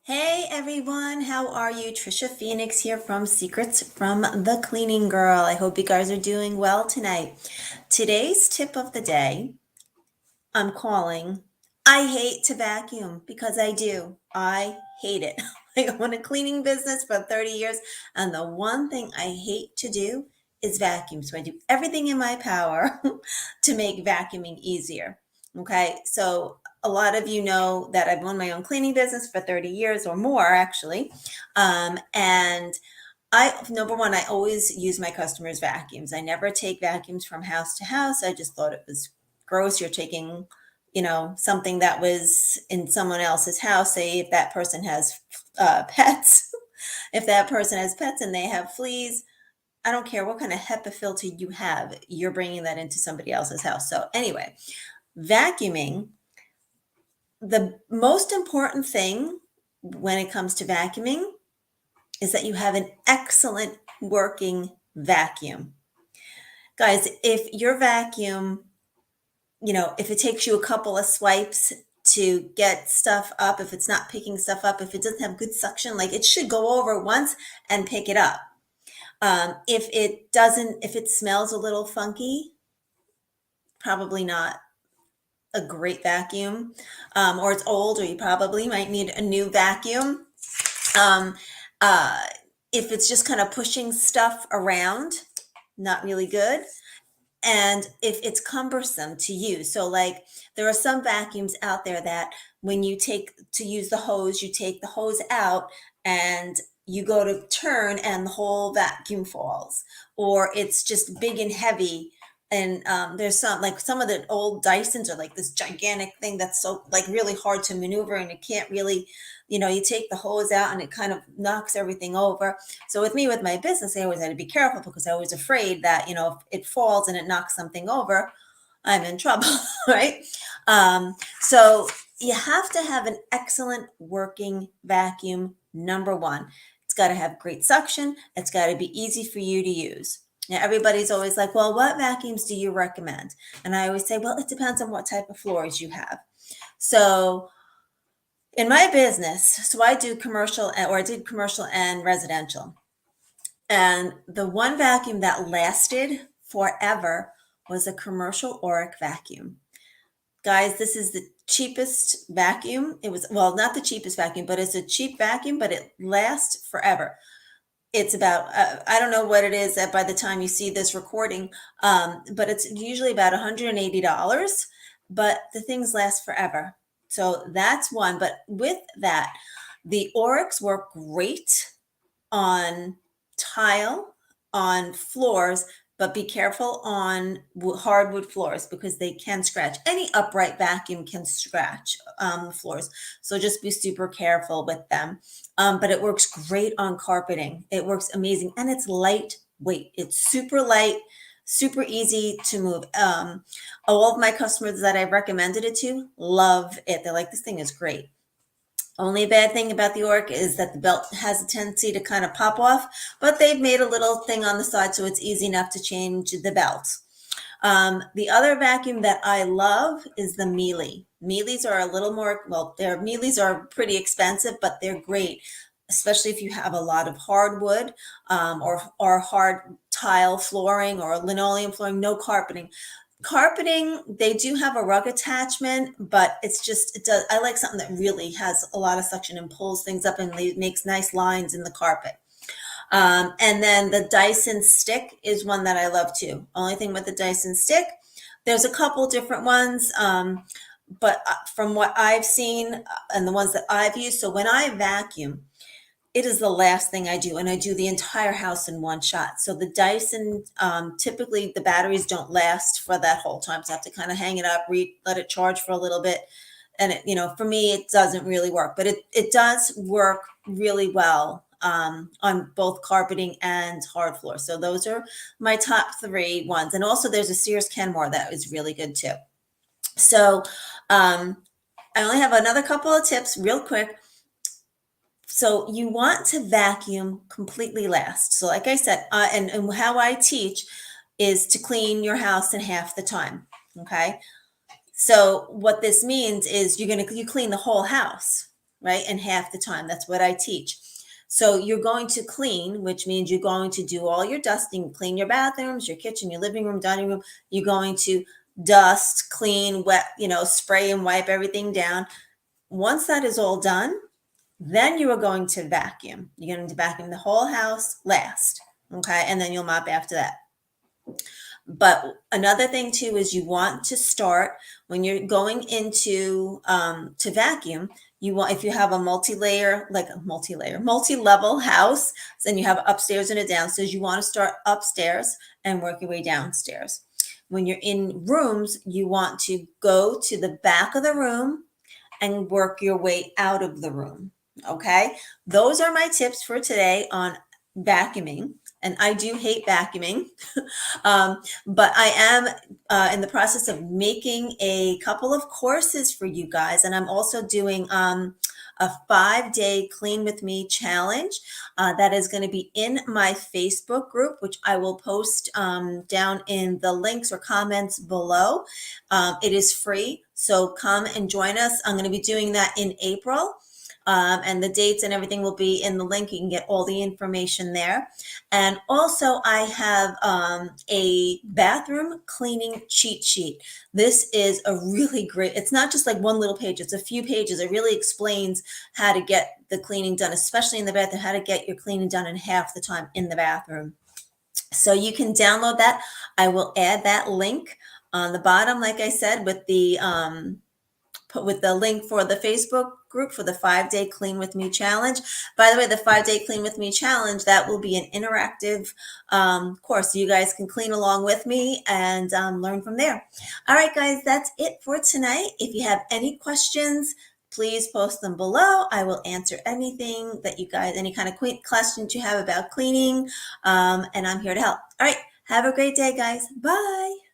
Hey everyone, how are you? Trisha Phoenix here from Secrets from the Cleaning Girl. I hope you guys are doing well tonight. Today's tip of the day, I'm calling I hate to vacuum because I do. I hate it. I own a cleaning business for 30 years, and the one thing I hate to do is vacuum. So I do everything in my power to make vacuuming easier. Okay, so a lot of you know that I've owned my own cleaning business for 30 years or more, actually. And number one, I always use my customers' vacuums. I never take vacuums from house to house. I just thought it was gross. You're taking, something that was in someone else's house. Say if that person has pets, if that person has pets and they have fleas, I don't care what kind of HEPA filter you have, you're bringing that into somebody else's house. So anyway, vacuuming, the most important thing when it comes to vacuuming is that you have an excellent working vacuum. Guys, if your vacuum, if it takes you a couple of swipes to get stuff up, if it's not picking stuff up, if it doesn't have good suction, like it should go over once and pick it up. If it doesn't, if it smells a little funky, probably not a great vacuum, or it's old, or you probably might need a new vacuum. Um, uh, if it's just kind of pushing stuff around, not really good. And if it's cumbersome to use, so like there are some vacuums out there that when you take to use the hose, you take the hose out and you go to turn and the whole vacuum falls, or it's just big and heavy. And there's some of the old Dysons are like this gigantic thing that's so like really hard to maneuver, and you can't really, you take the hose out and it kind of knocks everything over. So with me, with my business, I always had to be careful because I was afraid that, if it falls and it knocks something over, I'm in trouble, right? So you have to have an excellent working vacuum, number one. It's got to have great suction. It's got to be easy for you to use. Now, everybody's always like, well, what vacuums do you recommend? And I always say, well, it depends on what type of floors you have. So in my business, so I do commercial, or I did commercial and residential. And the one vacuum that lasted forever was a commercial Oric vacuum. Guys, this is the cheapest vacuum. It was, well, not the cheapest vacuum, but it's a cheap vacuum, but it lasts forever. It's about, I don't know what it is by the time you see this recording, but it's usually about $180, but the things last forever. So that's one. But with that, the Oryx work great on tile, on floors, but be careful on hardwood floors because they can scratch. Any upright vacuum can scratch floors. So just be super careful with them. But it works great on carpeting. It works amazing. And it's lightweight. It's super light, super easy to move. All of my customers that I've recommended it to love it. They're like, this thing is great. Only bad thing about the Orc is that the belt has a tendency to kind of pop off, but they've made a little thing on the side so it's easy enough to change the belt. The other vacuum that I love is the Miele. Miele's are a little more, well, their Miele's are pretty expensive, but they're great, especially if you have a lot of hardwood, or hard tile flooring or linoleum flooring, no carpeting. Carpeting, they do have a rug attachment, but it does, I like something that really has a lot of suction and pulls things up and makes nice lines in the carpet. And then the Dyson stick is one that I love too. Only thing with the Dyson stick, there's a couple different ones, but from what I've seen, and the ones that I've used, so when I vacuum, it is the last thing I do, and I do the entire house in one shot. So the Dyson, typically the batteries don't last for that whole time, so I have to kind of hang it up, let it charge for a little bit, and for me, it doesn't really work, but it does work really well, on both carpeting and hard floor. So those are my top three ones, and also there's a Sears Kenmore that is really good too. So I only have another couple of tips real quick. So you want to vacuum completely last. So like I said, and how I teach is to clean your house in half the time. Okay. So what this means is you clean the whole house. right? And half the time. That's what I teach. So you're going to clean, which means you're going to do all your dusting, clean your bathrooms, your kitchen, your living room, dining room. You're going to dust, clean, wet, spray and wipe everything down. Once that is all done, then you are going to vacuum. You're going to vacuum the whole house last. Okay. And then you'll mop after that. But another thing too is you want to start when you're going into to vacuum. You want, if you have a multi-level house, then you have upstairs and a downstairs. You want to start upstairs and work your way downstairs. When you're in rooms, you want to go to the back of the room and work your way out of the room. Okay, those are my tips for today on vacuuming. And I do hate vacuuming, but I am in the process of making a couple of courses for you guys. And I'm also doing a 5-day clean with me challenge that is going to be in my Facebook group, which I will post down in the links or comments below. It is free, so come and join us. I'm going to be doing that in April. And the dates and everything will be in the link. You can get all the information there. And also I have a bathroom cleaning cheat sheet. This is a really great, it's not just like one little page, it's a few pages. It really explains how to get the cleaning done, especially in the bathroom, how to get your cleaning done in half the time in the bathroom. So you can download that. I will add that link on the bottom, like I said, with the link for the Facebook group for the 5-day clean with me challenge. By the way, the 5-day clean with me challenge, that will be an interactive course. So you guys can clean along with me and learn from there. All right, guys, that's it for tonight. If you have any questions, please post them below. I will answer anything that you guys, any kind of questions you have about cleaning, and I'm here to help. All right, have a great day, guys. Bye.